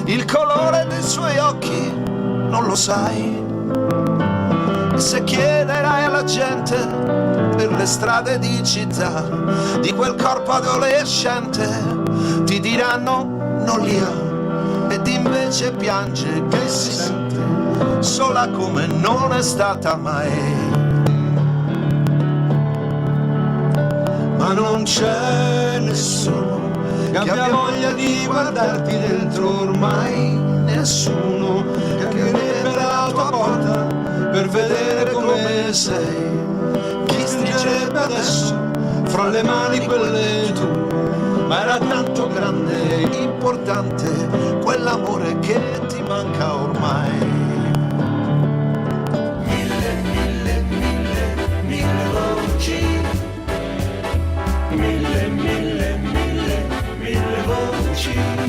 il colore dei suoi occhi non lo sai. E se chiederai alla gente per le strade di città di quel corpo adolescente, ti diranno non li ha, ed invece piange che si sente sola come non è stata mai. Ma non c'è nessuno che abbia voglia di guardarti dentro ormai, nessuno che arriverebbe alla tua porta per vedere come sei. Chi stringerebbe adesso fra le mani quelle tue, ma era tanto grande e importante quell'amore che ti manca ormai. Mille voci, mille voci.